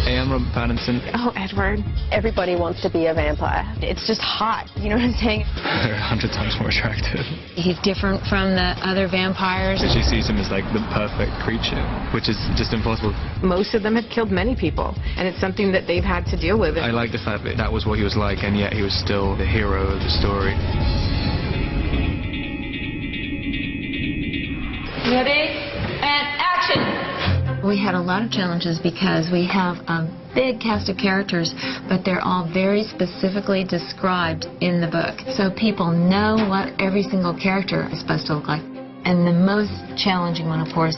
Hey, I'm Robert Pattinson. Oh, Edward. Everybody wants to be a vampire. It's just hot, you know what I'm saying? They're 100 times more attractive. He's different from the other vampires. She sees him as like the perfect creature, which is just impossible. Most of them have killed many people, and it's something that they've had to deal with. I like the fact that that was what he was like, and yet he was still the hero of the story. Ready? And action! We had a lot of challenges because we have a big cast of characters, but they're all very specifically described in the book. So people know what every single character is supposed to look like. And the most challenging one, of course,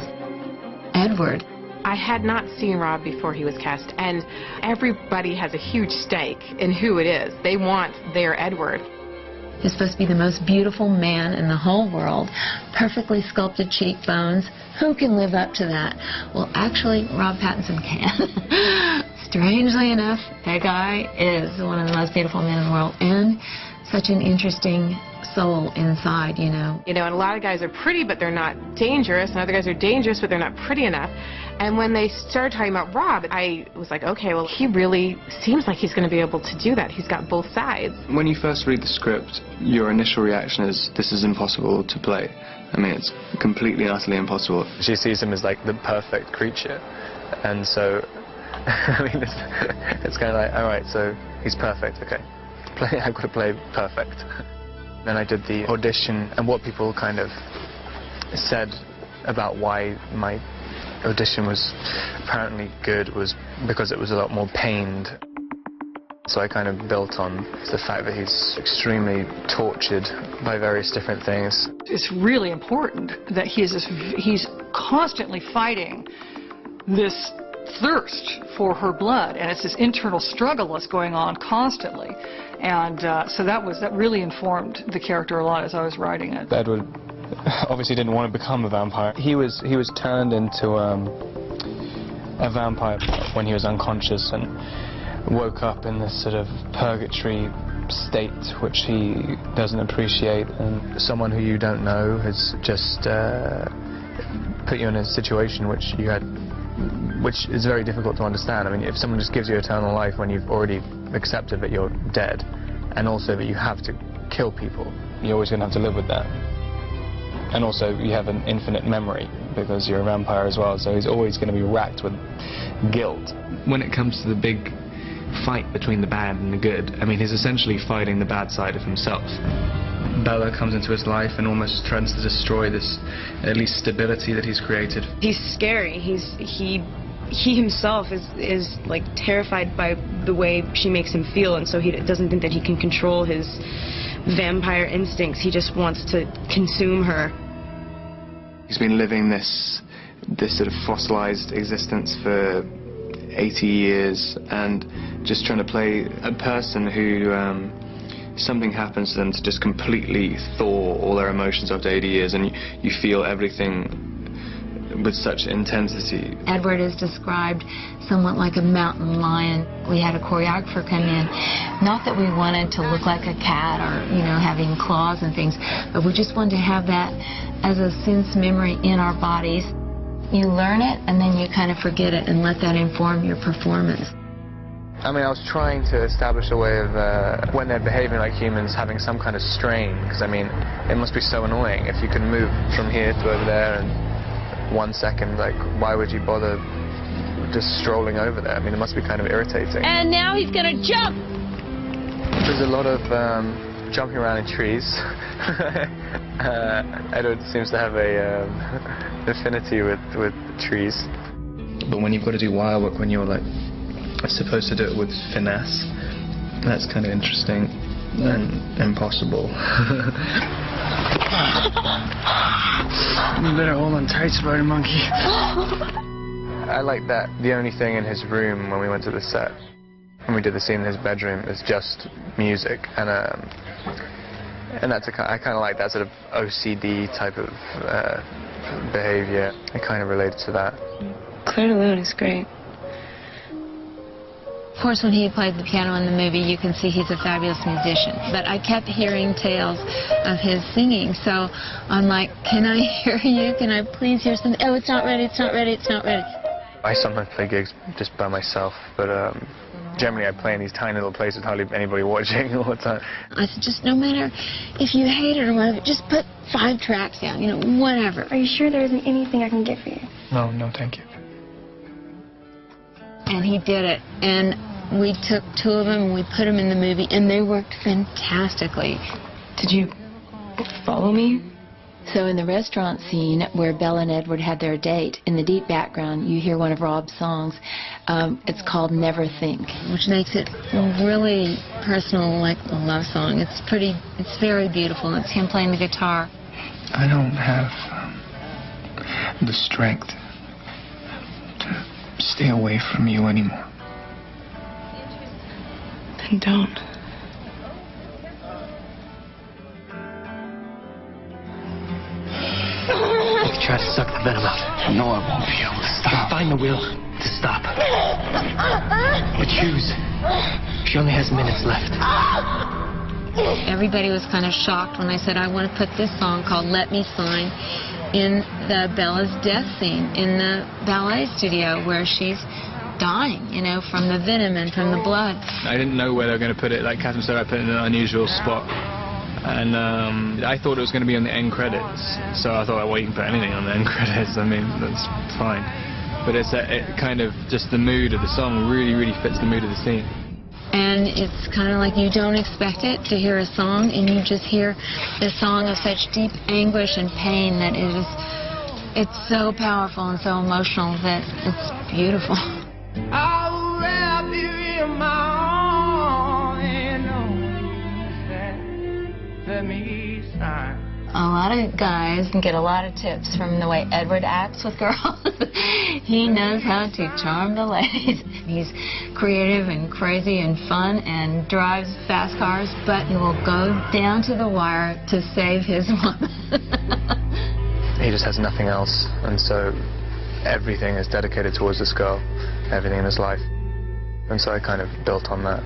Edward. I had not seen Rob before he was cast, and everybody has a huge stake in who it is. They want their Edward. He's supposed to be the most beautiful man in the whole world, perfectly sculpted cheekbones. Who can live up to that? Well, actually, Rob Pattinson can. Strangely enough, that guy is one of the most beautiful men in the world, and such an interesting soul inside, you know. You know, and a lot of guys are pretty, but they're not dangerous, and other guys are dangerous, but they're not pretty enough. And when they started talking about Rob, I was like, okay, well, he really seems like he's going to be able to do that. He's got both sides. When you first read the script, your initial reaction is, this is impossible to play. I mean, it's completely and utterly impossible. She sees him as like the perfect creature, and so, I mean, it's kind of like, all right, so he's perfect, okay. I've got to play perfect. Then I did the audition, and what people kind of said about why my audition was apparently good was because it was a lot more pained. So I kind of built on the fact that he's extremely tortured by various different things. It's really important that he's constantly fighting this thirst for her blood, and it's this internal struggle that's going on constantly. And so that really informed the character a lot as I was writing it. Edward obviously didn't want to become a vampire. He was turned into a vampire when he was unconscious and woke up in this sort of purgatory state which he doesn't appreciate, and someone who you don't know has just put you in a situation which is very difficult to understand. I mean, if someone just gives you eternal life when you've already accepted that you're dead, and also that you have to kill people, you're always going to have to live with that. And also, you have an infinite memory because you're a vampire as well, so he's always going to be racked with guilt. When it comes to the big fight between the bad and the good, I mean, he's essentially fighting the bad side of himself. Bella comes into his life and almost tries to destroy this, at least, stability that he's created. He's scary. He himself is like terrified by the way she makes him feel, and so he doesn't think that he can control his vampire instincts. He just wants to consume her. He's been living this sort of fossilized existence for 80 years and just trying to play a person who something happens to them to just completely thaw all their emotions after 80 years, and you feel everything with such intensity. Edward is described somewhat like a mountain lion. We had a choreographer come in, not that we wanted to look like a cat or, you know, having claws and things, but we just wanted to have that as a sense memory in our bodies. You learn it and then you kind of forget it and let that inform your performance. I mean, I was trying to establish a way of, when they're behaving like humans, having some kind of strain, because, I mean, it must be so annoying if you can move from here to over there in 1 second. Like, why would you bother just strolling over there? I mean, it must be kind of irritating. And now he's gonna jump! There's a lot of jumping around in trees. Edward seems to have a affinity with trees. But when you've got to do wire work, when you're like supposed to do it with finesse, that's kind of interesting and impossible. You better hold on tight, spider monkey. I like that the only thing in his room when we went to the set, when we did the scene in his bedroom, is just music, and that's I kind of like that sort of OCD type of behavior. I kind of related to that. Claire alone is great. Of course, when he played the piano in the movie, you can see he's a fabulous musician. But I kept hearing tales of his singing, so I'm like, can I hear you? Can I please hear something? Oh, it's not ready, it's not ready, it's not ready. I sometimes play gigs just by myself, but generally I play in these tiny little places with hardly anybody watching all the time. I said, just no matter if you hate it or whatever, just put 5 tracks down, you know, whatever. Are you sure there isn't anything I can get for you? No, thank you. And he did it, and we took 2 of them and we put them in the movie, and they worked fantastically. Did you follow me? So in the restaurant scene where Bella and Edward had their date, in the deep background you hear one of Rob's songs. It's called Never Think. Which makes it really personal, like a love song. It's very beautiful. It's him playing the guitar. I don't have the strength to stay away from you anymore. Then don't. You can try to suck the venom out. No, I won't be able to stop. Find the will to stop. But choose. She only has minutes left. Everybody was kind of shocked when I said I want to put this song called Let Me Sign in the Bella's death scene in the ballet studio where she's dying, you know, from the venom and from the blood. I didn't know where they were going to put it. Like Catherine said, I put it in an unusual spot. And I thought it was going to be on the end credits. So I thought, well, you can put anything on the end credits. I mean, that's fine. But it kind of, just the mood of the song really, really fits the mood of the scene. And it's kind of like you don't expect it to hear a song, and you just hear the song of such deep anguish and pain that it's so powerful and so emotional that it's beautiful. I'll wrap you in my arms and let me sign. A lot of guys can get a lot of tips from the way Edward acts with girls. He knows how to charm the ladies. He's creative and crazy and fun and drives fast cars, but he will go down to the wire to save his woman. He just has nothing else, and so everything is dedicated towards this girl, everything in his life. And so I kind of built on that.